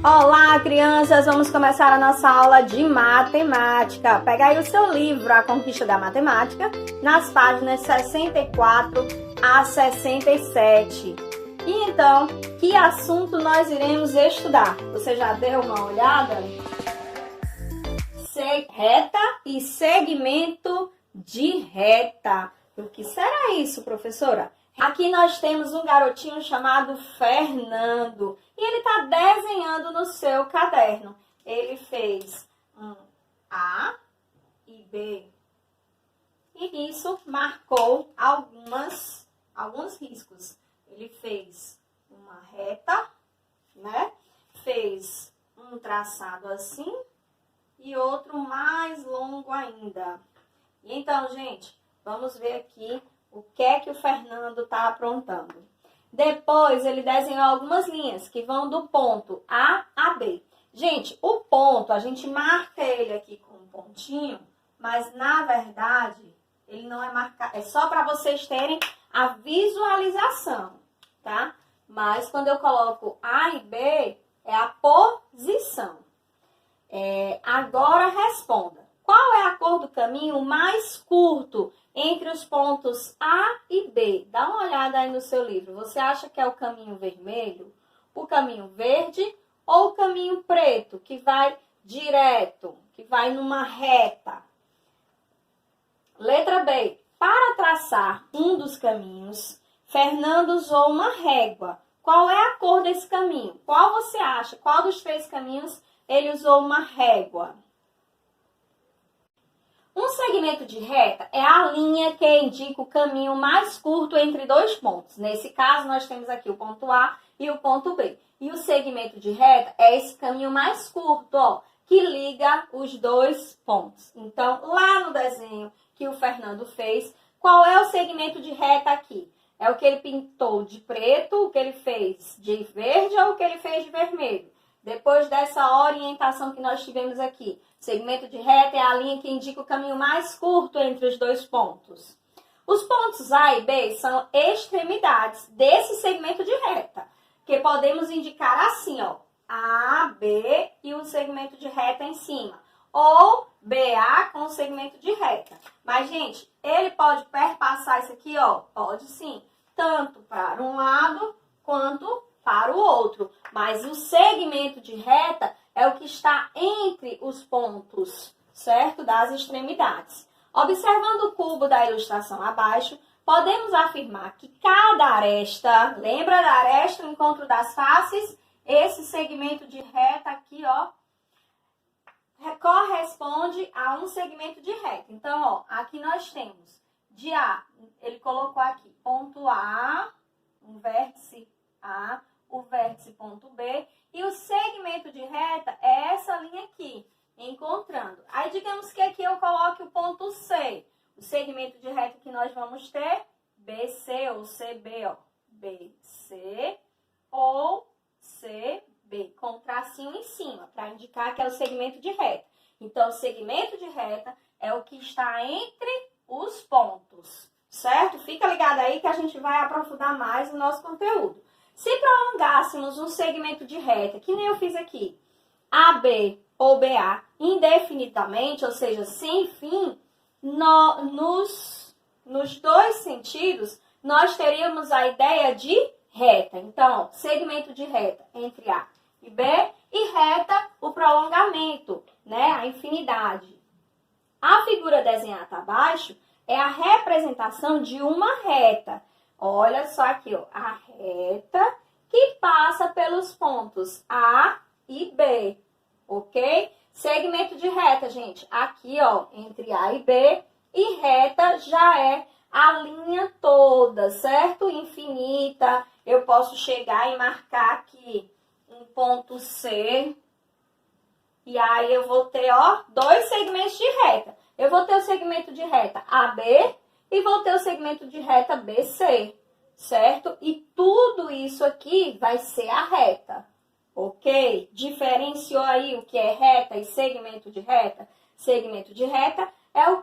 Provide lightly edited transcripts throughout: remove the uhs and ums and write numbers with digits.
Olá, crianças! Vamos começar a nossa aula de matemática. Pega aí o seu livro, A Conquista da Matemática, nas páginas 64 a 67. E então, que assunto nós iremos estudar? Você já deu uma olhada? Reta e segmento de reta. O que será isso, professora? Aqui nós temos um garotinho chamado Fernando e ele está desenhando no seu caderno. Ele fez um A e B e nisso marcou alguns riscos. Ele fez uma reta, né? Fez um traçado assim e outro mais longo ainda. E então, gente, vamos ver aqui o que é que o Fernando está aprontando. Depois, ele desenhou algumas linhas que vão do ponto A a B. Gente, o ponto, a gente marca ele aqui com um pontinho, mas na verdade, ele não é marcado. É só para vocês terem a visualização, tá? Mas quando eu coloco A e B, é a posição. Agora responda. Qual é a cor do caminho mais curto entre os pontos A e B? Dá uma olhada aí no seu livro. Você acha que é o caminho vermelho, o caminho verde ou o caminho preto, que vai direto, que vai numa reta? Letra B. Para traçar um dos caminhos, Fernando usou uma régua. Qual é a cor desse caminho? Qual você acha? Qual dos três caminhos ele usou uma régua? Um segmento de reta é a linha que indica o caminho mais curto entre dois pontos. Nesse caso, nós temos aqui o ponto A e o ponto B. E o segmento de reta é esse caminho mais curto, ó, que liga os dois pontos. Então, lá no desenho que o Fernando fez, qual é o segmento de reta aqui? É o que ele pintou de preto, o que ele fez de verde ou o que ele fez de vermelho? Depois dessa orientação que nós tivemos aqui, segmento de reta é a linha que indica o caminho mais curto entre os dois pontos. Os pontos A e B são extremidades desse segmento de reta, que podemos indicar assim, ó, A, B e o segmento de reta em cima, ou BA com o segmento de reta. Mas, gente, ele pode perpassar isso aqui, ó, pode sim, tanto para um lado quanto para o outro, mas o segmento de reta é o que está entre os pontos, certo? Das extremidades. Observando o cubo da ilustração abaixo, podemos afirmar que cada aresta, lembra da aresta, o encontro das faces? Esse segmento de reta aqui, ó, corresponde a um segmento de reta. Então, ó, aqui nós temos de A, ele colocou aqui, ponto A, um vértice A, o vértice ponto B, e o segmento de reta é essa linha aqui, encontrando. Aí, digamos que aqui eu coloque o ponto C, o segmento de reta que nós vamos ter, BC ou CB, ó, BC ou CB, com tracinho em cima, para indicar que é o segmento de reta. Então, o segmento de reta é o que está entre os pontos, certo? Fica ligado aí que a gente vai aprofundar mais o nosso conteúdo. Se prolongássemos um segmento de reta, que nem eu fiz aqui, AB ou BA, indefinidamente, ou seja, sem fim, nos dois sentidos, nós teríamos a ideia de reta. Então, segmento de reta entre A e B e reta, o prolongamento, né, a infinidade. A figura desenhada abaixo é a representação de uma reta. Olha só aqui, ó, a reta que passa pelos pontos A e B, ok? Segmento de reta, gente, aqui, ó, entre A e B, e reta já é a linha toda, certo? Infinita. Eu posso chegar e marcar aqui um ponto C, e aí eu vou ter, ó, dois segmentos de reta. Eu vou ter o segmento de reta AB e vou ter o segmento de reta BC, certo? E tudo isso aqui vai ser a reta, ok? Diferenciou aí o que é reta e segmento de reta? Segmento de reta é o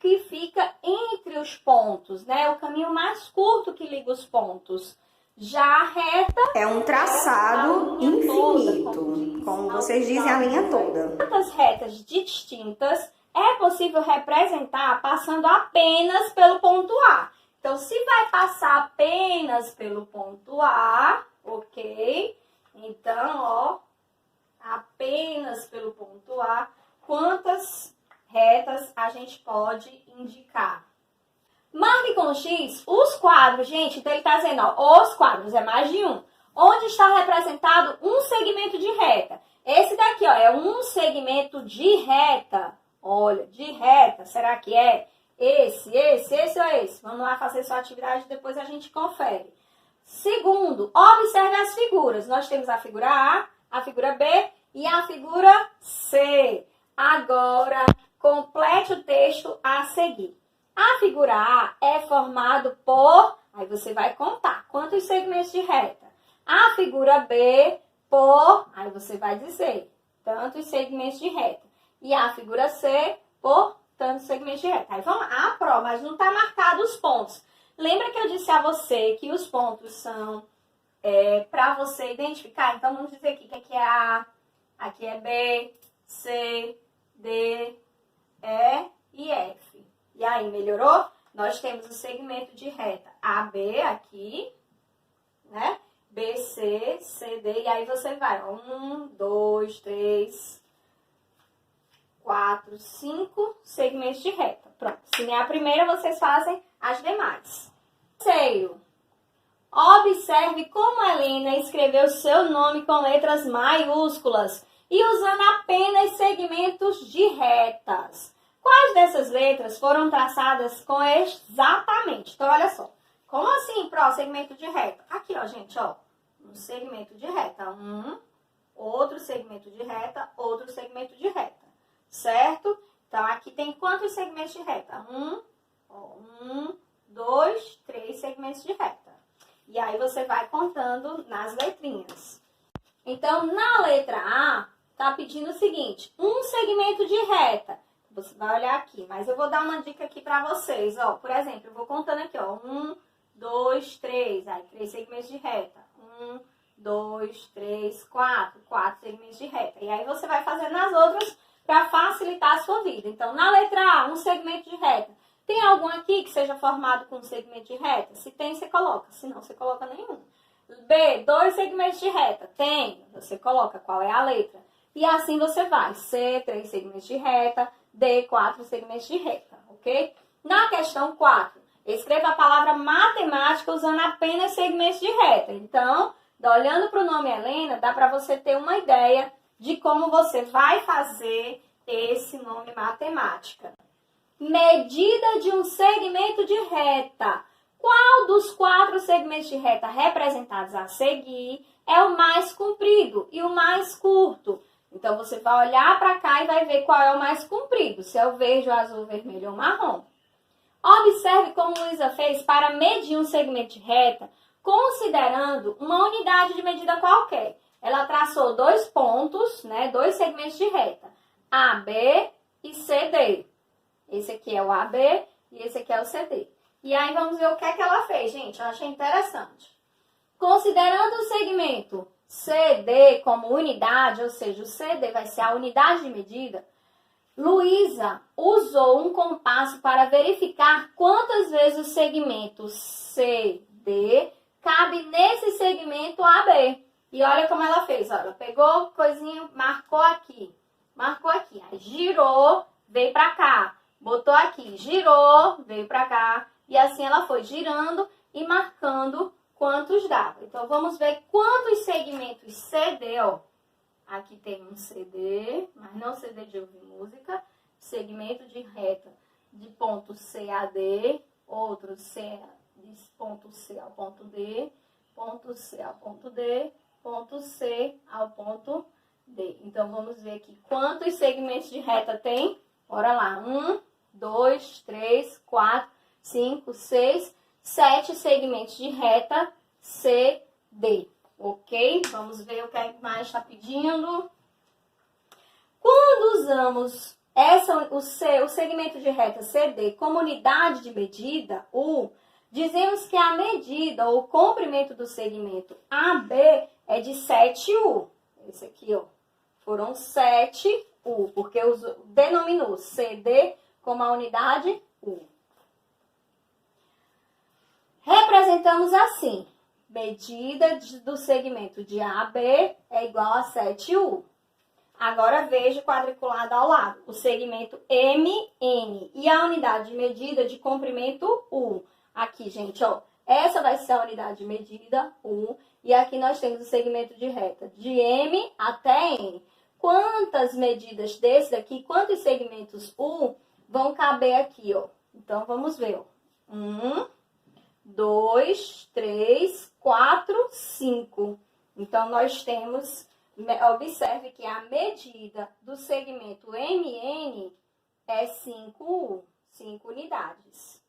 que fica entre os pontos, né? É o caminho mais curto que liga os pontos. Já a reta é um traçado infinito. como vocês dizem, a linha toda. Quantas retas distintas é possível representar passando apenas pelo ponto A? Então, se vai passar apenas pelo ponto A, ok? Então, ó, apenas pelo ponto A, quantas retas a gente pode indicar? Marque com X os quadros, gente. Então, ele está dizendo, ó, os quadros, é mais de um. Onde está representado um segmento de reta. Esse daqui, ó, é um segmento de reta. Olha, de reta. Será que é esse ou esse? Vamos lá fazer sua atividade e depois a gente confere. Segundo, observe as figuras. Nós temos a figura A figura B e a figura C. Agora, complete o texto a seguir. A figura A é formado por... Aí você vai contar quantos segmentos de reta. A figura B por... Aí você vai dizer tantos segmentos de reta. E a figura C por tantos segmentos de reta. Aí vamos lá, mas não está marcado os pontos. Lembra que eu disse a você que os pontos são para você identificar? Então, vamos dizer aqui que aqui é A, aqui é B, C, D, E e F. E aí, melhorou? Nós temos o segmento de reta AB aqui, né? BC, CD, e aí você vai, 1, 2, 3, 4, 5 segmentos de reta. Pronto, se é a primeira, vocês fazem as demais. Terceiro, observe como a Helena escreveu seu nome com letras maiúsculas e usando apenas segmentos de retas. Quais dessas letras foram traçadas com exatamente? Então, olha só. Como assim, segmento de reta? Aqui, ó, gente, ó. Um segmento de reta. Outro segmento de reta, outro segmento de reta. Certo? Então, aqui tem quantos segmentos de reta? 2, 3 segmentos de reta. E aí, você vai contando nas letrinhas. Então, na letra A, tá pedindo o seguinte. Um segmento de reta. Você vai olhar aqui, mas eu vou dar uma dica aqui pra vocês, ó. Por exemplo, eu vou contando aqui, ó. 1, 2, 3. Aí, 3 segmentos de reta. 1, 2, 3, 4. 4 segmentos de reta. E aí, você vai fazendo as outras para facilitar a sua vida. Então, na letra A, um segmento de reta. Tem algum aqui que seja formado com um segmento de reta? Se tem, você coloca. Se não, você coloca nenhum. B, 2 segmentos de reta. Tem. Você coloca qual é a letra. E assim você vai. C, 3 segmentos de reta. D, 4 segmentos de reta. Ok? Na questão 4, escreva a palavra matemática usando apenas segmentos de reta. Então, olhando para o nome Helena, dá para você ter uma ideia de como você vai fazer esse nome matemática. Medida de um segmento de reta. Qual dos 4 segmentos de reta representados a seguir é o mais comprido e o mais curto? Então, você vai olhar para cá e vai ver qual é o mais comprido. Se é o verde, o azul, o vermelho ou o marrom. Observe como Luísa fez para medir um segmento de reta, considerando uma unidade de medida qualquer. Ela traçou 2 pontos, né, 2 segmentos de reta. AB e CD. Esse aqui é o AB e esse aqui é o CD. E aí, vamos ver o que é que ela fez, gente. Eu achei interessante. Considerando o segmento CD como unidade, ou seja, o CD vai ser a unidade de medida, Luísa usou um compasso para verificar quantas vezes o segmento CD cabe nesse segmento AB. E olha como ela fez, olha, pegou coisinha, marcou aqui, aí girou, veio para cá, botou aqui, girou, veio para cá, e assim ela foi girando e marcando quantos dava. Então, vamos ver quantos segmentos CD, ó. Aqui tem um CD, mas não CD de ouvir música. Segmento de reta de ponto C a D. Outro C, de ponto C ao ponto D. Ponto C ao ponto D. Ponto C ao ponto D. Então, vamos ver aqui quantos segmentos de reta tem. Bora lá. 1, 2, 3, 4, 5, 6, 7 segmentos de reta CD, ok? Vamos ver o que mais está pedindo. Quando usamos o segmento de reta CD como unidade de medida, dizemos que a medida ou o comprimento do segmento AB é de 7U. Esse aqui, ó. Foram 7U, porque denominou CD como a unidade U. Representamos assim. Medida do segmento de A a B é igual a 7U. Agora veja o quadriculado ao lado. O segmento MN e a unidade de medida de comprimento U. Aqui, gente, ó. Essa vai ser a unidade de medida U. E aqui nós temos o segmento de reta de M até N. Quantas medidas desse daqui, quantos segmentos U vão caber aqui, ó? Então, vamos ver, ó. 1, 2, 3, 4, 5. Então, nós temos, observe que a medida do segmento MN é 5U, 5 unidades.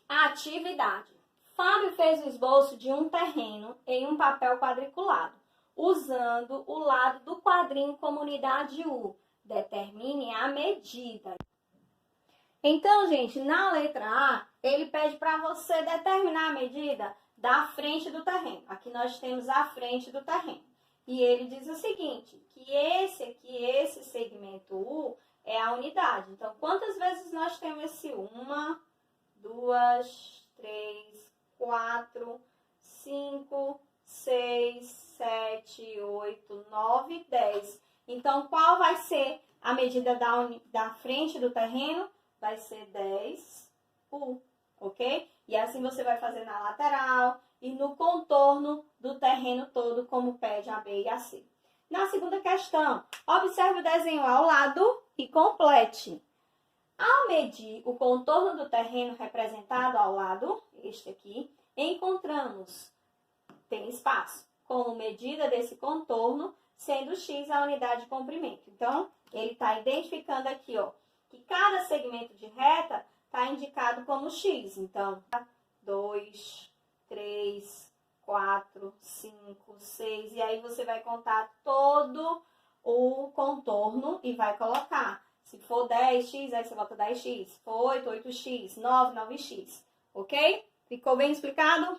Atividade. Fábio fez o esboço de um terreno em um papel quadriculado, usando o lado do quadrinho como unidade U. Determine a medida. Então, gente, na letra A, ele pede para você determinar a medida da frente do terreno. Aqui nós temos a frente do terreno. E ele diz o seguinte, que esse segmento U é a unidade. Então, quantas vezes nós temos esse U? 1, 2, 3, 4, 5, 6, 7, 8, 9, 10. Então, qual vai ser a medida da frente do terreno? Vai ser 10U, ok? E assim você vai fazer na lateral e no contorno do terreno todo, como pede a B e a C. Na segunda questão, observe o desenho ao lado e complete. Ao medir o contorno do terreno representado ao lado, este aqui, encontramos, tem espaço, como medida desse contorno, sendo x a unidade de comprimento. Então, ele está identificando aqui, ó, que cada segmento de reta está indicado como x. Então, 2, 3, 4, 5, 6. E aí você vai contar todo o contorno e vai colocar. Se for 10x, aí você bota 10x. Se for 8, 8x. 9, 9x. Ok? Ficou bem explicado?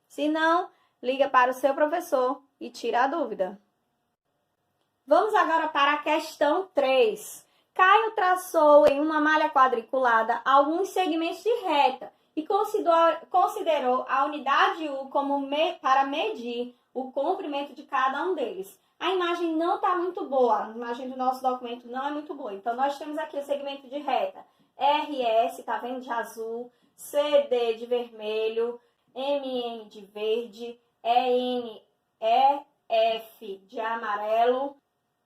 Se não, liga para o seu professor e tira a dúvida. Vamos agora para a questão 3. Caio traçou em uma malha quadriculada alguns segmentos de reta e considerou a unidade U como para medir o comprimento de cada um deles. A imagem não está muito boa, a imagem do nosso documento não é muito boa. Então, nós temos aqui o segmento de reta RS, tá vendo, de azul, CD de vermelho, MN de verde, EN, EF de amarelo.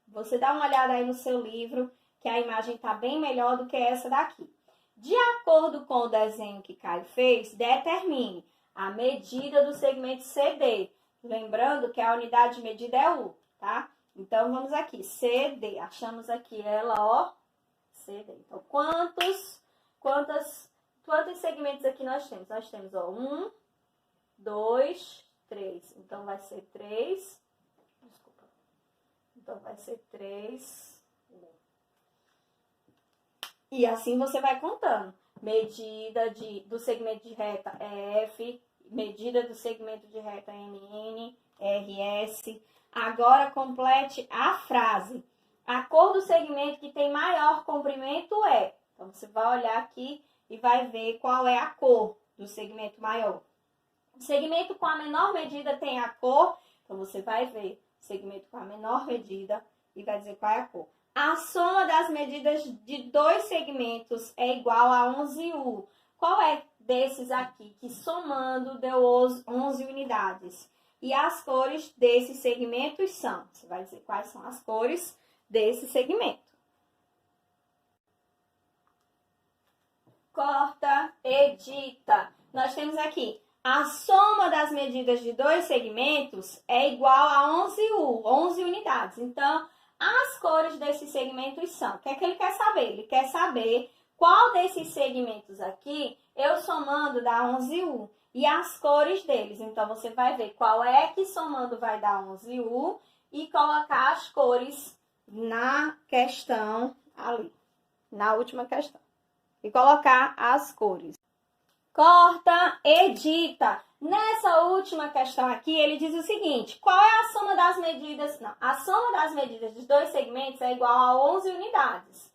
Você dá uma olhada aí no seu livro, que a imagem está bem melhor do que essa daqui. De acordo com o desenho que Caio fez, determine a medida do segmento CD. Lembrando que a unidade de medida é U, tá? Então, vamos aqui, CD. Achamos aqui ela, ó, CD. Então, quantos segmentos aqui nós temos? Nós temos, ó, 1, 2, 3. Então, vai ser 3. Desculpa. Então, vai ser 3. E assim você vai contando. Medida do segmento de reta F, medida do segmento de reta MN, RS. Agora complete a frase. A cor do segmento que tem maior comprimento é. Então, você vai olhar aqui e vai ver qual é a cor do segmento maior. O segmento com a menor medida tem a cor. Então, você vai ver o segmento com a menor medida e vai dizer qual é a cor. A soma das medidas de dois segmentos é igual a 11U. Qual é desses aqui que somando deu 11 unidades? E as cores desses segmentos são. Você vai dizer quais são as cores desse segmento. Corta, edita. Nós temos aqui. A soma das medidas de dois segmentos é igual a 11U, 11 unidades. Então, as cores desses segmentos são. O que é que ele quer saber? Ele quer saber qual desses segmentos aqui eu somando dá 11U e as cores deles. Então, você vai ver qual é que somando vai dar 11U e colocar as cores na questão ali, na última questão. E colocar as cores. Corta, edita. Nessa última questão aqui, ele diz o seguinte: qual é a soma das medidas? Não, a soma das medidas dos dois segmentos é igual a 11 unidades.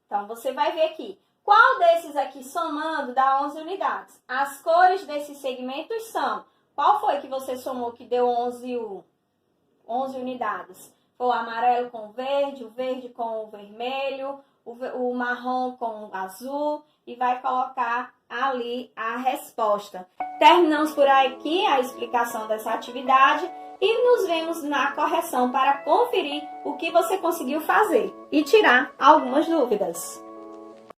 Então, você vai ver aqui. Qual desses aqui somando dá 11 unidades? As cores desses segmentos são... Qual foi que você somou que deu 11 unidades? Foi o amarelo com o verde com o vermelho, o marrom com o azul, e vai colocar ali a resposta. Terminamos por aqui a explicação dessa atividade e nos vemos na correção para conferir o que você conseguiu fazer e tirar algumas dúvidas.